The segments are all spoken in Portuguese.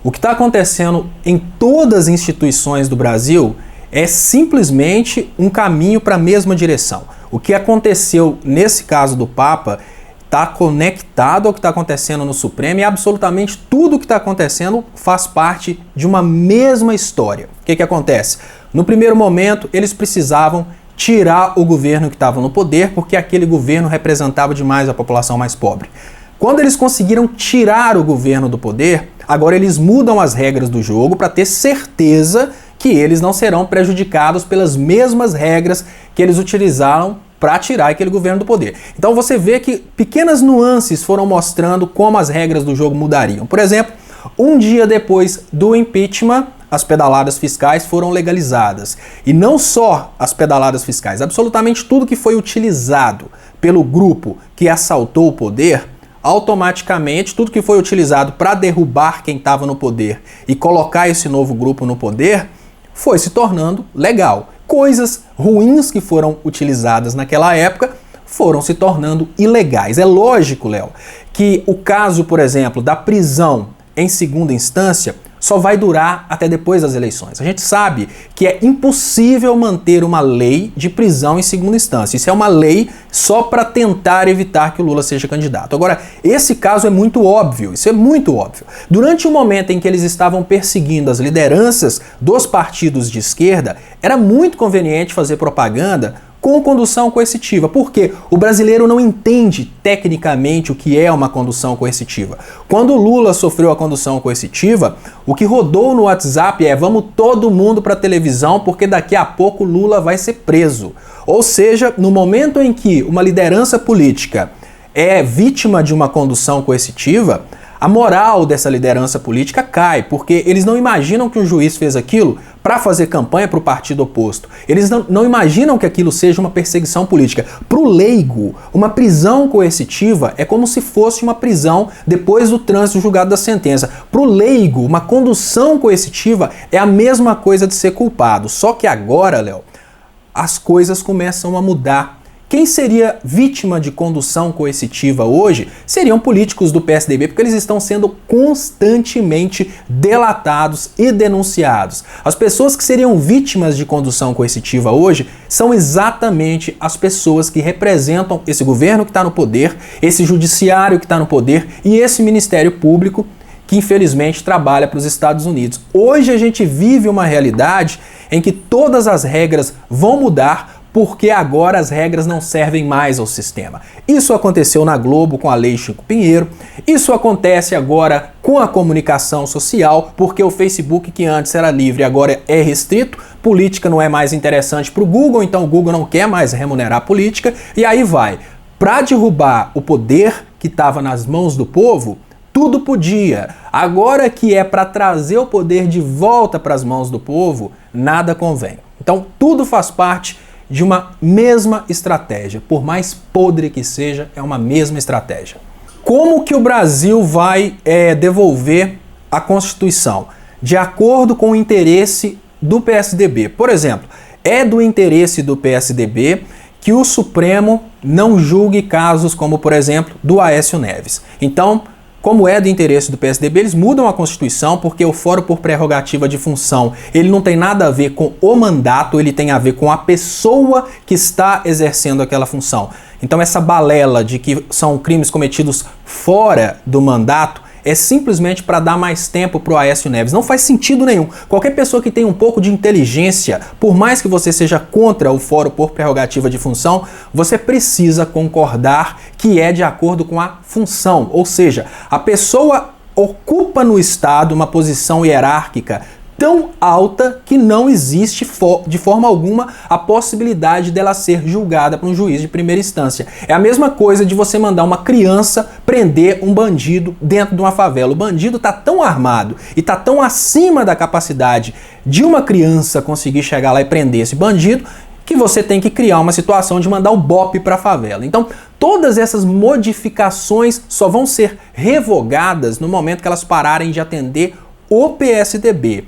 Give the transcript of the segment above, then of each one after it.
O que está acontecendo em todas as instituições do Brasil é simplesmente um caminho para a mesma direção. O que aconteceu nesse caso do Papa está conectado ao que está acontecendo no Supremo e absolutamente tudo o que está acontecendo faz parte de uma mesma história. O que acontece? No primeiro momento, eles precisavam tirar o governo que estava no poder porque aquele governo representava demais a população mais pobre. Quando eles conseguiram tirar o governo do poder, agora eles mudam as regras do jogo para ter certeza que eles não serão prejudicados pelas mesmas regras que eles utilizaram para tirar aquele governo do poder. Então você vê que pequenas nuances foram mostrando como as regras do jogo mudariam. Por exemplo, um dia depois do impeachment, as pedaladas fiscais foram legalizadas. E não só as pedaladas fiscais, absolutamente tudo que foi utilizado pelo grupo que assaltou o poder, automaticamente tudo que foi utilizado para derrubar quem estava no poder e colocar esse novo grupo no poder foi se tornando legal. Coisas ruins que foram utilizadas naquela época foram se tornando ilegais. É lógico, Léo, que o caso, por exemplo, da prisão em segunda instância só vai durar até depois das eleições. A gente sabe que é impossível manter uma lei de prisão em segunda instância. Isso é uma lei só para tentar evitar que o Lula seja candidato. Agora, esse caso é muito óbvio, isso é muito óbvio. Durante o momento em que eles estavam perseguindo as lideranças dos partidos de esquerda, era muito conveniente fazer propaganda com condução coercitiva, porque o brasileiro não entende tecnicamente o que é uma condução coercitiva. Quando o Lula sofreu a condução coercitiva, o que rodou no WhatsApp é: vamos todo mundo para a televisão porque daqui a pouco Lula vai ser preso. Ou seja, no momento em que uma liderança política é vítima de uma condução coercitiva, a moral dessa liderança política cai, porque eles não imaginam que um juiz fez aquilo para fazer campanha para o partido oposto. Eles não imaginam que aquilo seja uma perseguição política. Para o leigo, uma prisão coercitiva é como se fosse uma prisão depois do trânsito julgado da sentença. Para o leigo, uma condução coercitiva é a mesma coisa de ser culpado. Só que agora, Léo, as coisas começam a mudar. Quem seria vítima de condução coercitiva hoje seriam políticos do PSDB, porque eles estão sendo constantemente delatados e denunciados. As pessoas que seriam vítimas de condução coercitiva hoje são exatamente as pessoas que representam esse governo que está no poder, esse judiciário que está no poder e esse Ministério Público que infelizmente trabalha para os Estados Unidos. Hoje a gente vive uma realidade em que todas as regras vão mudar porque agora as regras não servem mais ao sistema. Isso aconteceu na Globo com a Lei Chico Pinheiro, isso acontece agora com a comunicação social, porque o Facebook, que antes era livre, agora é restrito, política não é mais interessante para o Google, então o Google não quer mais remunerar a política, e aí vai. Para derrubar o poder que estava nas mãos do povo, tudo podia. Agora que é para trazer o poder de volta para as mãos do povo, nada convém. Então tudo faz parte de uma mesma estratégia. Por mais podre que seja, é uma mesma estratégia. Como que o Brasil vai devolver a Constituição? De acordo com o interesse do PSDB. Por exemplo, é do interesse do PSDB que o Supremo não julgue casos como, por exemplo, do Aécio Neves. Então, como é do interesse do PSDB, eles mudam a Constituição porque o fórum por prerrogativa de função, ele não tem nada a ver com o mandato, ele tem a ver com a pessoa que está exercendo aquela função. Então essa balela de que são crimes cometidos fora do mandato é simplesmente para dar mais tempo para o Aécio Neves. Não faz sentido nenhum. Qualquer pessoa que tenha um pouco de inteligência, por mais que você seja contra o fórum por prerrogativa de função, você precisa concordar que é de acordo com a função. Ou seja, a pessoa ocupa no Estado uma posição hierárquica tão alta que não existe de forma alguma a possibilidade dela ser julgada por um juiz de primeira instância. É a mesma coisa de você mandar uma criança prender um bandido dentro de uma favela. O bandido está tão armado e está tão acima da capacidade de uma criança conseguir chegar lá e prender esse bandido que você tem que criar uma situação de mandar o BOPE para a favela. Então, todas essas modificações só vão ser revogadas no momento que elas pararem de atender o PSDB.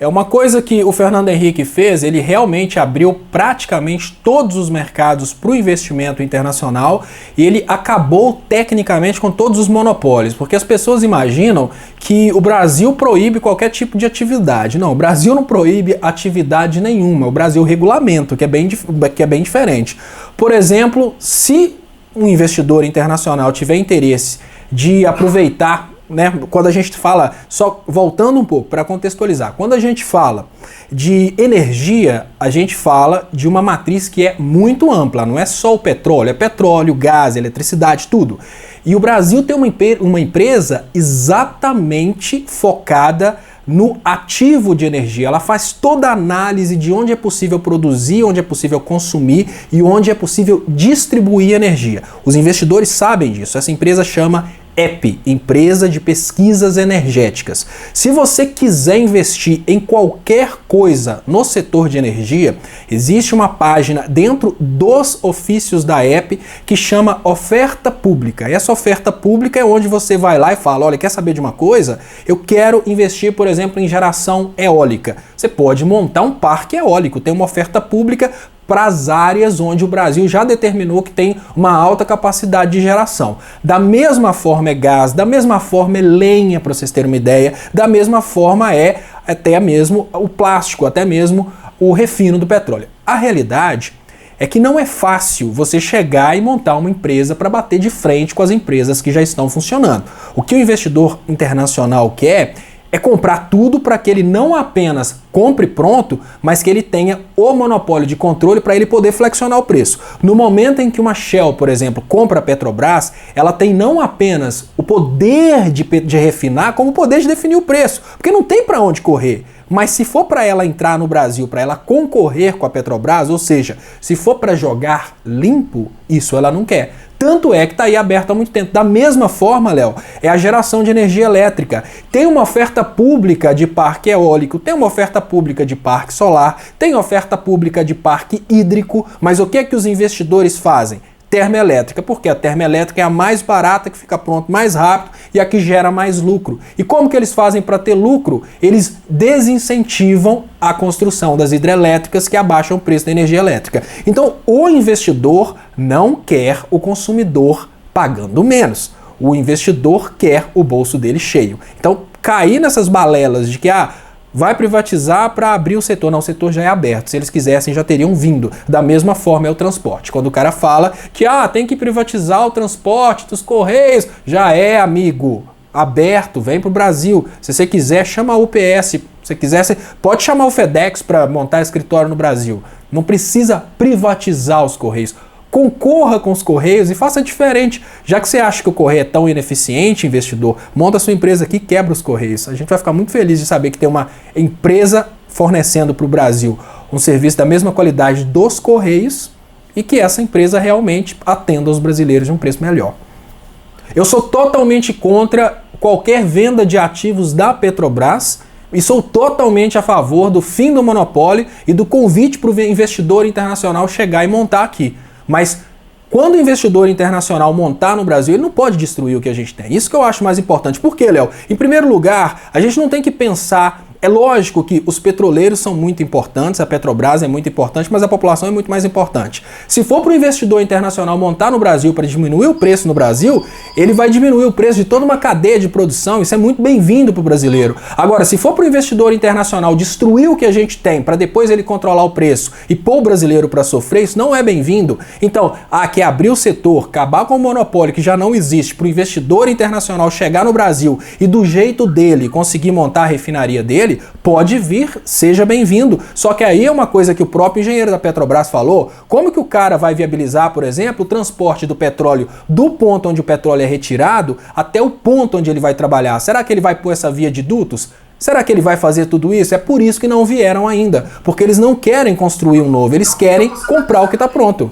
É uma coisa que o Fernando Henrique fez, ele realmente abriu praticamente todos os mercados para o investimento internacional e ele acabou tecnicamente com todos os monopólios, porque as pessoas imaginam que o Brasil proíbe qualquer tipo de atividade. Não, o Brasil não proíbe atividade nenhuma, o Brasil regulamenta, que é bem diferente. Por exemplo, se um investidor internacional tiver interesse de aproveitar, né, quando a gente fala, só voltando um pouco para contextualizar, quando a gente fala de energia, a gente fala de uma matriz que é muito ampla, não é só o petróleo, é petróleo, gás, eletricidade, tudo. E o Brasil tem uma empresa exatamente focada no ativo de energia. Ela faz toda a análise de onde é possível produzir, onde é possível consumir e onde é possível distribuir energia. Os investidores sabem disso. Essa empresa chama EPE, Empresa de Pesquisas Energéticas. Se você quiser investir em qualquer coisa no setor de energia, existe uma página dentro dos ofícios da EPE que chama Oferta Pública. E essa oferta pública é onde você vai lá e fala, olha, quer saber de uma coisa? Eu quero investir, por exemplo, em geração eólica. Você pode montar um parque eólico, tem uma oferta pública para as áreas onde o Brasil já determinou que tem uma alta capacidade de geração. Da mesma forma é gás, da mesma forma é lenha, para vocês terem uma ideia, da mesma forma é até mesmo o plástico, até mesmo o refino do petróleo. A realidade é que não é fácil você chegar e montar uma empresa para bater de frente com as empresas que já estão funcionando. O que o investidor internacional quer é comprar tudo para que ele não apenas compre pronto, mas que ele tenha o monopólio de controle para ele poder flexionar o preço. No momento em que uma Shell, por exemplo, compra a Petrobras, ela tem não apenas o poder de refinar, como o poder de definir o preço, porque não tem para onde correr. Mas se for para ela entrar no Brasil, para ela concorrer com a Petrobras, ou seja, se for para jogar limpo, isso ela não quer. Tanto é que está aí aberto há muito tempo. Da mesma forma, Léo, é a geração de energia elétrica. Tem uma oferta pública de parque eólico, tem uma oferta pública de parque solar, tem oferta pública de parque hídrico, mas o que é que os investidores fazem? Termoelétrica, porque a termoelétrica é a mais barata, que fica pronto mais rápido e a que gera mais lucro. E como que eles fazem para ter lucro? Eles desincentivam a construção das hidrelétricas que abaixam o preço da energia elétrica. Então, o investidor não quer o consumidor pagando menos. O investidor quer o bolso dele cheio. Então, cair nessas balelas de que vai privatizar para abrir o setor. Não, o setor já é aberto. Se eles quisessem, já teriam vindo. Da mesma forma é o transporte. Quando o cara fala que tem que privatizar o transporte dos Correios, já é, amigo, aberto, vem pro Brasil. Se você quiser, chama a UPS. Se você quiser, você pode chamar o FedEx para montar escritório no Brasil. Não precisa privatizar os Correios. Concorra com os Correios e faça diferente. Já que você acha que o Correio é tão ineficiente, investidor, monta a sua empresa aqui e quebra os Correios. A gente vai ficar muito feliz de saber que tem uma empresa fornecendo para o Brasil um serviço da mesma qualidade dos Correios e que essa empresa realmente atenda aos brasileiros de um preço melhor. Eu sou totalmente contra qualquer venda de ativos da Petrobras e sou totalmente a favor do fim do monopólio e do convite para o investidor internacional chegar e montar aqui. Mas quando o investidor internacional montar no Brasil, ele não pode destruir o que a gente tem. Isso que eu acho mais importante. Por quê, Léo? Em primeiro lugar, a gente não tem que pensar... É lógico que os petroleiros são muito importantes, a Petrobras é muito importante, mas a população é muito mais importante. Se for para o investidor internacional montar no Brasil para diminuir o preço no Brasil, ele vai diminuir o preço de toda uma cadeia de produção, isso é muito bem-vindo para o brasileiro. Agora, se for para o investidor internacional destruir o que a gente tem para depois ele controlar o preço e pôr o brasileiro para sofrer, isso não é bem-vindo. Então, quer abrir o setor, acabar com o monopólio que já não existe para o investidor internacional chegar no Brasil e do jeito dele conseguir montar a refinaria dele, pode vir, seja bem-vindo. Só que aí é uma coisa que o próprio engenheiro da Petrobras falou, como que o cara vai viabilizar, por exemplo, o transporte do petróleo do ponto onde o petróleo é retirado até o ponto onde ele vai trabalhar? Será que ele vai pôr essa via de dutos? Será que ele vai fazer tudo isso? É por isso que não vieram ainda, porque eles não querem construir um novo, eles querem comprar o que está pronto.